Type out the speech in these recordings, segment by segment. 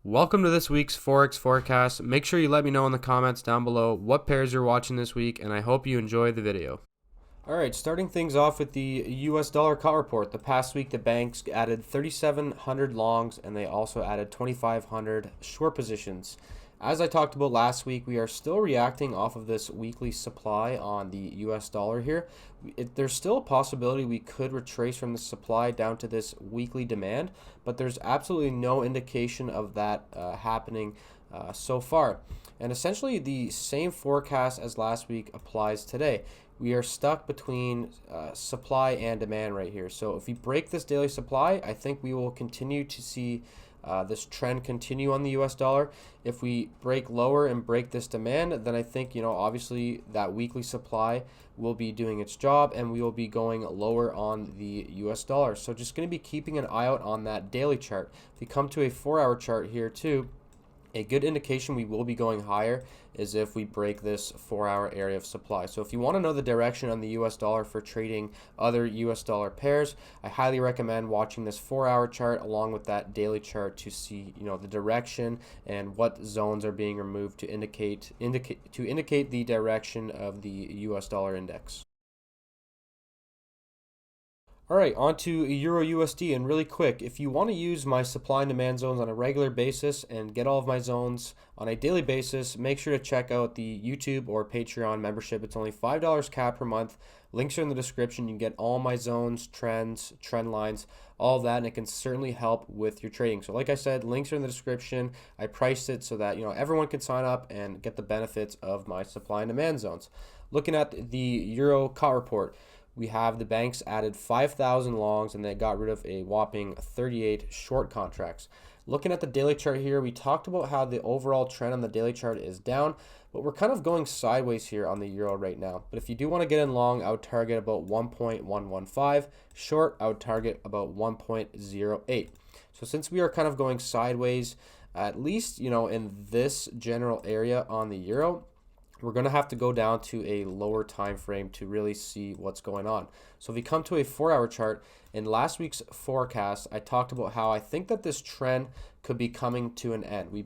Welcome to this week's Forex forecast. Make sure you let me know in the comments down below what pairs you're watching this week, and I hope you enjoy the video. Alright, starting things off with the US dollar call report. The past week, the banks added 3,700 longs and they also added 2,500 short positions. As I talked about last week, we are still reacting off of this weekly supply on the US dollar here. There's still a possibility we could retrace from the supply down to this weekly demand, but there's absolutely no indication of that happening so far. And essentially the same forecast as last week applies today. We are stuck between supply and demand right here. So if we break this daily supply, I think we will continue to see this trend continue on the US dollar. If we break lower and break this demand, then I think, obviously that weekly supply will be doing its job and we will be going lower on the US dollar. So just going to be keeping an eye out on that daily chart. If we come to a 4-hour chart here too, a good indication we will be going higher is if we break this 4-hour area of supply. So if you want to know the direction on the US dollar for trading other US dollar pairs, I highly recommend watching this 4-hour chart along with that daily chart to see, the direction and what zones are being removed to indicate the direction of the US dollar index. All right, on to EURUSD, and really quick, if you want to use my supply and demand zones on a regular basis and get all of my zones on a daily basis, make sure to check out the YouTube or Patreon membership. It's only $5 cap per month. Links are in the description. You can get all my zones, trends, trend lines, all of that, and it can certainly help with your trading. So like I said, links are in the description. I priced it so that everyone can sign up and get the benefits of my supply and demand zones. Looking at the Euro call report, we have the banks added 5,000 longs and they got rid of a whopping 38 short contracts. Looking at the daily chart here, we talked about how the overall trend on the daily chart is down, but we're kind of going sideways here on the euro right now. But if you do want to get in long, I would target about 1.115. Short, I would target about 1.08. So since we are kind of going sideways, at least, in this general area on the euro, we're going to have to go down to a lower time frame to really see what's going on. So if we come to a 4-hour chart, in last week's forecast, I talked about how I think that this trend could be coming to an end. We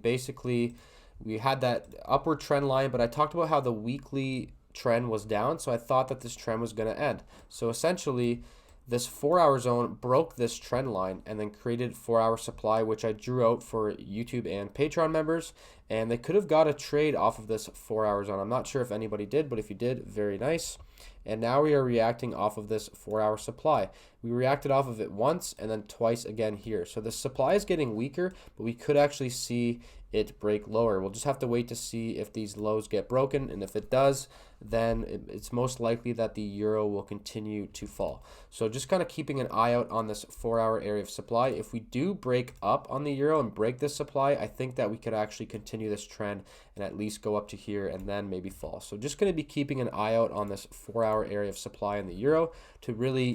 had that upward trend line, but I talked about how the weekly trend was down, so I thought that this trend was going to end. So essentially, this 4-hour zone broke this trend line and then created 4-hour supply, which I drew out for YouTube and Patreon members, and they could have got a trade off of this 4-hour zone. I'm not sure if anybody did, but if you did, very nice. And now we are reacting off of this 4-hour supply. We reacted off of it once and then twice again here. So the supply is getting weaker, but we could actually see it break lower. We'll just have to wait to see if these lows get broken, and if it does, then it's most likely that the euro will continue to fall. So just kind of keeping an eye out on this 4-hour area of supply. If we do break up on the euro and break this supply, I think that we could actually continue this trend and at least go up to here and then maybe fall. So just going to be keeping an eye out on this 4-hour area of supply in the euro to really,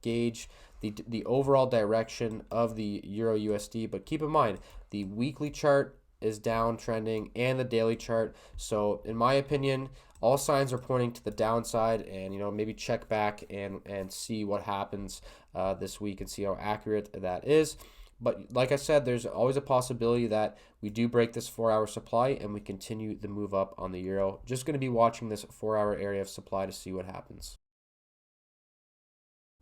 gauge the overall direction of the euro USD. But keep in mind, the weekly chart is downtrending and the daily chart. So in my opinion, all signs are pointing to the downside, and maybe check back and see what happens this week and see how accurate that is. But like I said, there's always a possibility that we do break this 4-hour supply and we continue the move up on the euro. Just going to be watching this 4-hour area of supply to see what happens.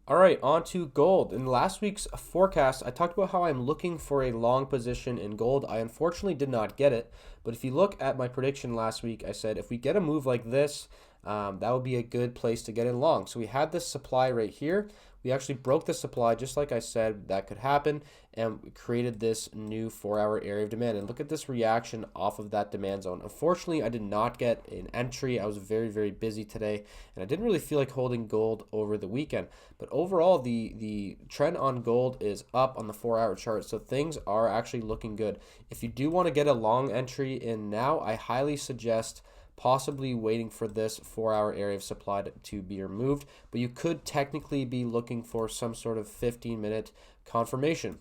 All right, on to gold. In last week's forecast, I talked about how I'm looking for a long position in gold. I unfortunately did not get it, but if you look at my prediction last week, I said if we get a move like this, that would be a good place to get in long. So we had this supply right here. We actually broke the supply, just like I said that could happen, and we created this new 4-hour area of demand. And look at this reaction off of that demand zone. Unfortunately, I did not get an entry. I was very, very busy today, and I didn't really feel like holding gold over the weekend. But overall, the trend on gold is up on the 4-hour chart, so things are actually looking good. If you do want to get a long entry in now, I highly suggest possibly waiting for this 4-hour area of supply to be removed, but you could technically be looking for some sort of 15-minute confirmation.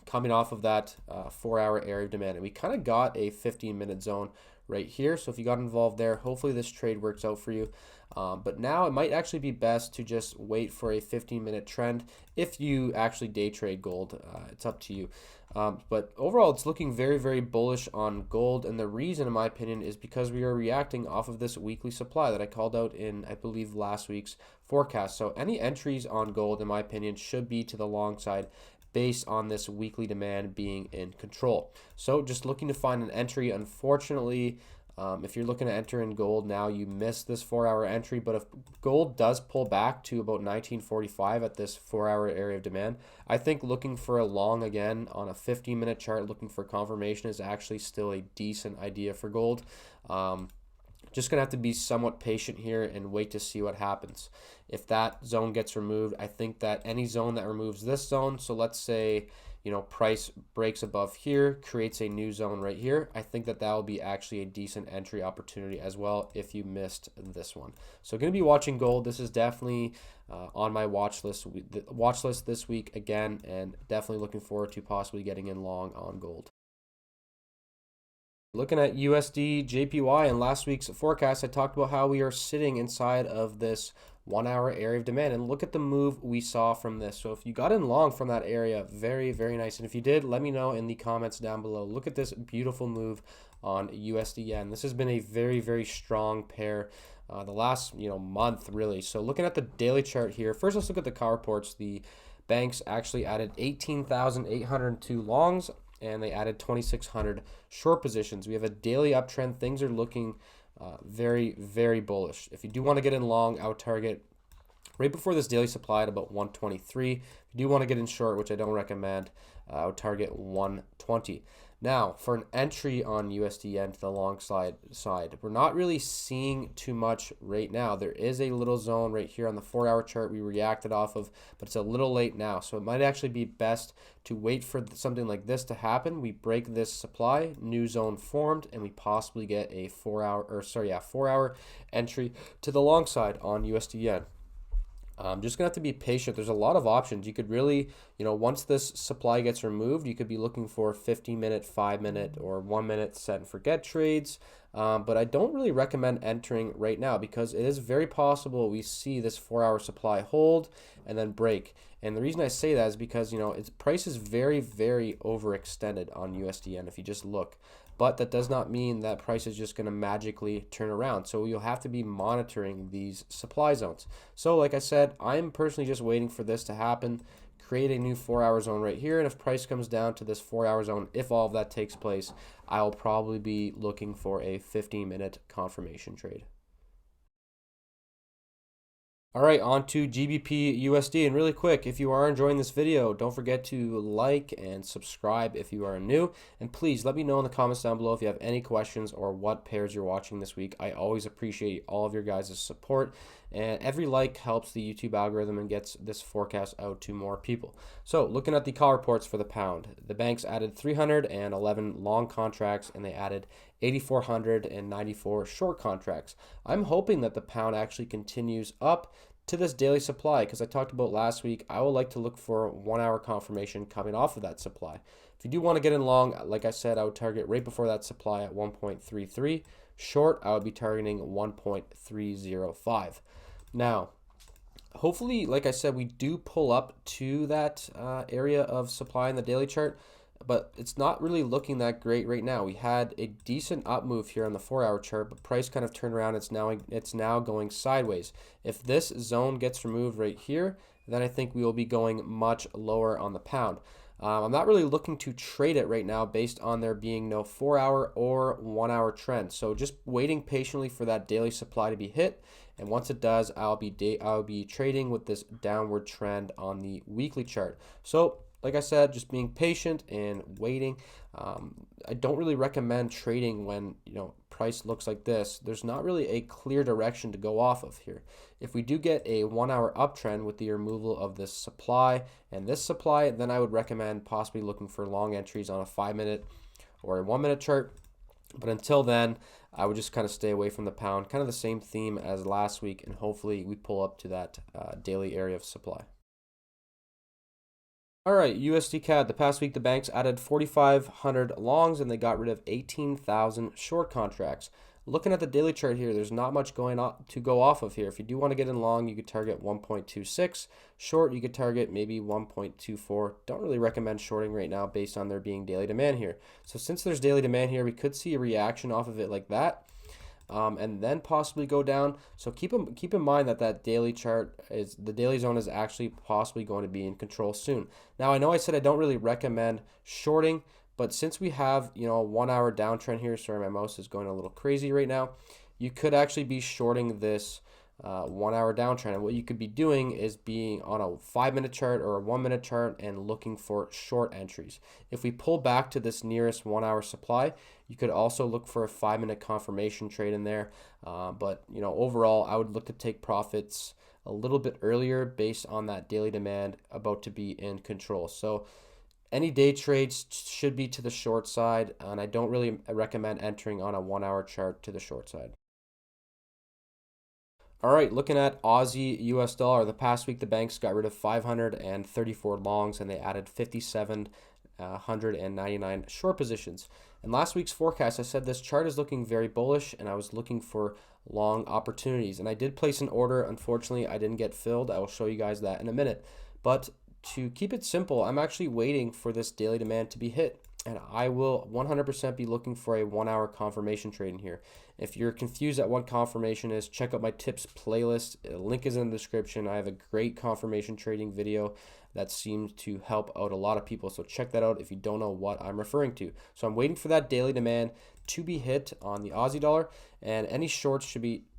coming off of that 4-hour area of demand, and we kind of got a 15-minute zone right here. So if you got involved there, hopefully this trade works out for you. But now it might actually be best to just wait for a 15-minute trend if you actually day trade gold. It's up to you. But overall, it's looking very, very bullish on gold. And the reason, in my opinion, is because we are reacting off of this weekly supply that I called out in, I believe, last week's forecast. So any entries on gold, in my opinion, should be to the long side based on this weekly demand being in control. So just looking to find an entry. Unfortunately, if you're looking to enter in gold now, you missed this 4-hour entry. But if gold does pull back to about 1945 at this 4-hour area of demand, I think looking for a long again on a 15-minute chart, looking for confirmation, is actually still a decent idea for gold. Just going to have to be somewhat patient here and wait to see what happens. If that zone gets removed, I think that any zone that removes this zone, so let's say, price breaks above here, creates a new zone right here, I think that that will be actually a decent entry opportunity as well if you missed this one. So going to be watching gold. This is definitely on my watch list this week again, and definitely looking forward to possibly getting in long on gold. Looking at USDJPY in last week's forecast, I talked about how we are sitting inside of this 1-hour area of demand, and look at the move we saw from this. So if you got in long from that area, very, very nice. And if you did, let me know in the comments down below. Look at this beautiful move on USD yen. This has been a very, very strong pair the last month, really. So looking at the daily chart here, first let's look at the call reports. The banks actually added 18,802 longs, and they added 2,600 short positions. We have a daily uptrend. Things are looking very, very bullish. If you do want to get in long, I would target right before this daily supply at about 123. If you do want to get in short, which I don't recommend, I would target 120. Now, for an entry on USD yen to the long side, we're not really seeing too much right now. There is a little zone right here on the 4-hour chart we reacted off of, but it's a little late now. So it might actually be best to wait for something like this to happen. We break this supply, new zone formed, and we possibly get a 4-hour entry to the long side on USD yen. Just gonna have to be patient. There's a lot of options. You could really, once this supply gets removed, you could be looking for 15-minute, 5-minute, or 1-minute set and forget trades. But I don't really recommend entering right now because it is very possible we see this 4-hour supply hold and then break. And the reason I say that is because, its price is very, very overextended on USD yen if you just look. But that does not mean that price is just going to magically turn around. So you'll have to be monitoring these supply zones. So like I said, I'm personally just waiting for this to happen, create a new 4-hour zone right here. And if price comes down to this 4-hour zone, if all of that takes place, I'll probably be looking for a 15-minute confirmation trade. All right, on to GBPUSD. And really quick, if you are enjoying this video, don't forget to like and subscribe if you are new. And please let me know in the comments down below if you have any questions or what pairs you're watching this week. I always appreciate all of your guys' support. And every like helps the YouTube algorithm and gets this forecast out to more people. So looking at the call reports for the pound, the banks added 311 long contracts and they added 8,494 short contracts. I'm hoping that the pound actually continues up to this daily supply because I talked about last week. I would like to look for 1-hour confirmation coming off of that supply. If you do want to get in long, like I said, I would target right before that supply at 1.33. Short, I would be targeting 1.305. Now, hopefully, like I said, we do pull up to that area of supply in the daily chart, but it's not really looking that great right now. We had a decent up move here on the 4-hour chart, but price kind of turned around. It's now going sideways. If this zone gets removed right here, then I think we will be going much lower on the pound. I'm not really looking to trade it right now based on there being no 4-hour or 1-hour trend. So just waiting patiently for that daily supply to be hit. And once it does, I'll be trading with this downward trend on the weekly chart. So like I said, just being patient and waiting. I don't really recommend trading when price looks like this. There's not really a clear direction to go off of here. If we do get a 1-hour uptrend with the removal of this supply and this supply, then I would recommend possibly looking for long entries on a 5-minute or a 1-minute chart. But until then, I would just kind of stay away from the pound. Kind of the same theme as last week, and hopefully we pull up to that daily area of supply. All right, USDCAD. The past week, the banks added 4,500 longs and they got rid of 18,000 short contracts. Looking at the daily chart here, there's not much going on to go off of here. If you do want to get in long, you could target 1.26. Short, you could target maybe 1.24. Don't really recommend shorting right now based on there being daily demand here. So since there's daily demand here, we could see a reaction off of it like that. And then possibly go down. So keep in mind that that daily chart is the daily zone is actually possibly going to be in control soon. Now I know I said I don't really recommend shorting, but since we have a 1 hour downtrend here, sorry my mouse is going a little crazy right now, you could actually be shorting this 1 hour downtrend. And what you could be doing is being on a 5-minute chart or a 1-minute chart and looking for short entries. If we pull back to this nearest 1 hour supply, you could also look for a 5-minute confirmation trade in there. But overall, I would look to take profits a little bit earlier based on that daily demand about to be in control. So any day trades should be to the short side, and I don't really recommend entering on a 1 hour chart to the short side. All right, looking at Aussie US dollar, the past week the banks got rid of 534 longs and they added 5,799 short positions. In last week's forecast, I said this chart is looking very bullish and I was looking for long opportunities. And I did place an order. Unfortunately, I didn't get filled. I will show you guys that in a minute. But to keep it simple, I'm actually waiting for this daily demand to be hit. And I will 100% be looking for a 1 hour confirmation trade in here. If you're confused at what confirmation is, check out my tips playlist. The link is in the description. I have a great confirmation trading video that seems to help out a lot of people. So check that out if you don't know what I'm referring to. So I'm waiting for that daily demand to be hit on the Aussie dollar, and any shorts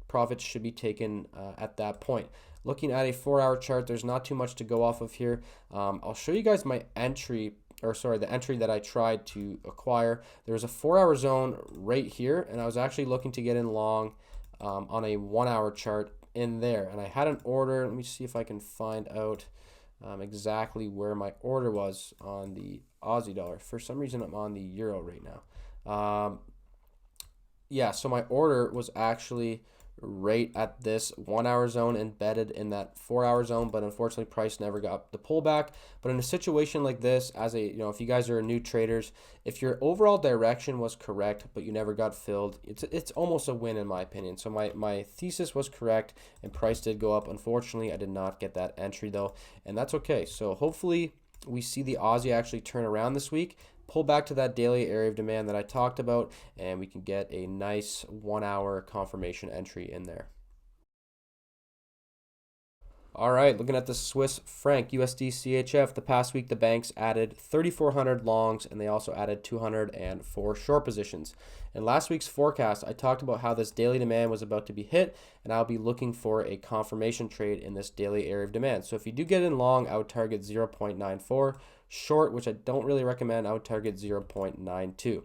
profits should be taken at that point. Looking at a 4 hour chart, there's not too much to go off of here. I'll show you guys my entry, the entry that I tried to acquire. There was a 4 hour zone right here, and I was actually looking to get in long on a 1 hour chart in there. And I had an order. Let me see if I can find out exactly where my order was on the Aussie dollar. For some reason, I'm on the euro right now. Yeah, so my order was actually right at this 1 hour zone embedded in that 4 hour zone, but unfortunately price never got the pullback. But in a situation like this, as if you guys are new traders, if your overall direction was correct but you never got filled, it's almost a win in my opinion. So my thesis was correct and price did go up. Unfortunately, I did not get that entry though, and that's okay. So hopefully we see the Aussie actually turn around this week, pull back to that daily area of demand that I talked about, and we can get a nice 1 hour confirmation entry in there. All right, looking at the Swiss franc USDCHF, the past week the banks added 3,400 longs and they also added 204 short positions. In last week's forecast, I talked about how this daily demand was about to be hit, and I'll be looking for a confirmation trade in this daily area of demand. So if you do get in long, I would target 0.94. Short, which I don't really recommend, I would target 0.92.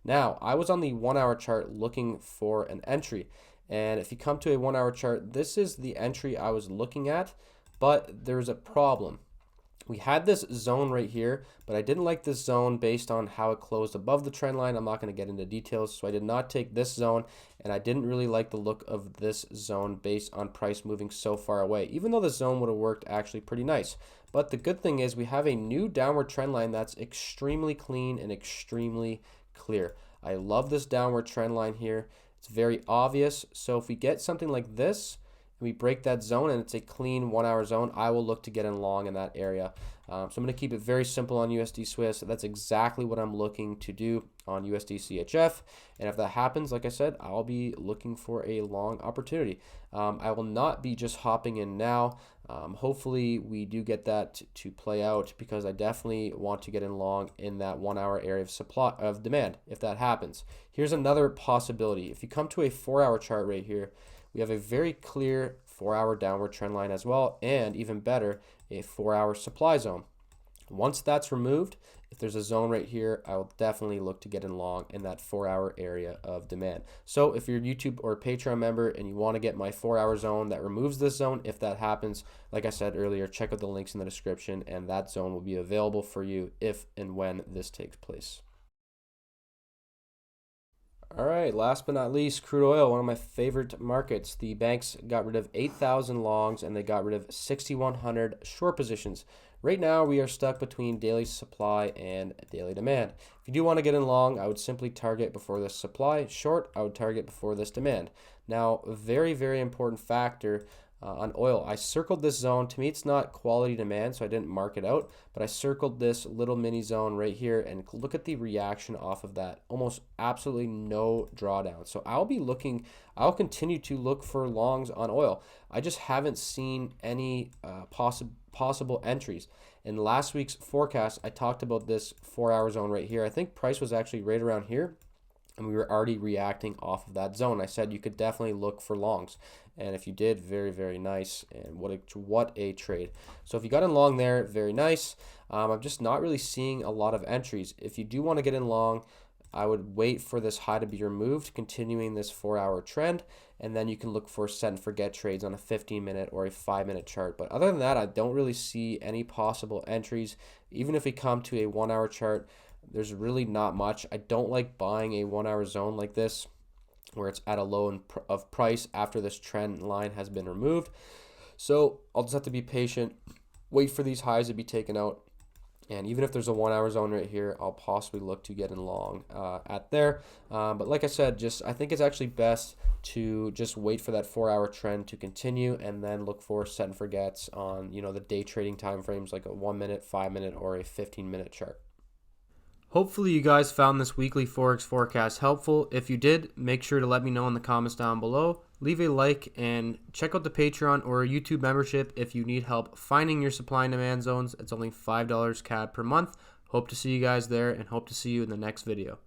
Now, I was on the 1 hour chart looking for an entry. And if you come to a 1 hour chart, this is the entry I was looking at, but there's a problem. We had this zone right here, but I didn't like this zone based on how it closed above the trend line. I'm not going to get into details, so I did not take this zone, and I didn't really like the look of this zone based on price moving so far away, even though the zone would have worked actually pretty nice. But the good thing is we have a new downward trend line that's extremely clean and extremely clear. I love this downward trend line here. It's very obvious. So if we get something like this and we break that zone and it's a clean 1 hour zone, I will look to get in long in that area. So I'm going to keep it very simple on USD Swiss. That's exactly what I'm looking to do on USDCHF. And if that happens, like I said, I'll be looking for a long opportunity. I will not be just hopping in now. Hopefully we do get that to play out, because I definitely want to get in long in that 1 hour area of demand if that happens. Here's another possibility. If you come to a 4 hour chart right here, we have a very clear 4 hour downward trend line as well, and even better, a 4 hour supply zone. Once that's removed, if there's a zone right here, I will definitely look to get in long in that 4 hour area of demand. So if you're a YouTube or Patreon member and you want to get my 4 hour zone that removes this zone, if that happens, like I said earlier, check out the links in the description, and that zone will be available for you if and when this takes place. All right, last but not least, crude oil, one of my favorite markets. The banks got rid of 8,000 longs and they got rid of 6,100 short positions. Right now, we are stuck between daily supply and daily demand. If you do want to get in long, I would simply target before this supply. Short, I would target before this demand. Now, a very, very important factor on oil. I circled this zone. To me, it's not quality demand, so I didn't mark it out, but I circled this little mini zone right here, and look at the reaction off of that. Almost absolutely no drawdown. So I'll continue to look for longs on oil. I just haven't seen any possible entries. In last week's forecast, I talked about this 4-hour zone right here. I think price was actually right around here, and we were already reacting off of that zone. I said you could definitely look for longs, and if you did, very, very nice, and what a trade. So if you got in long there, very nice. I'm just not really seeing a lot of entries. If you do want to get in long, I would wait for this high to be removed, continuing this 4-hour trend, and then you can look for set and forget trades on a 15-minute or a 5-minute chart. But other than that, I don't really see any possible entries. Even if we come to a 1-hour chart, there's really not much. I don't like buying a 1-hour zone like this where it's at a low of price after this trend line has been removed. So I'll just have to be patient, wait for these highs to be taken out. And even if there's a 1-hour zone right here, I'll possibly look to get in long at there. But like I said, I think it's actually best to just wait for that 4-hour trend to continue and then look for set and forgets on the day trading time frames like a 1-minute, 5-minute, or a 15-minute chart. Hopefully you guys found this weekly Forex forecast helpful. If you did, make sure to let me know in the comments down below. Leave a like and check out the Patreon or YouTube membership if you need help finding your supply and demand zones. It's only $5 CAD per month. Hope to see you guys there and hope to see you in the next video.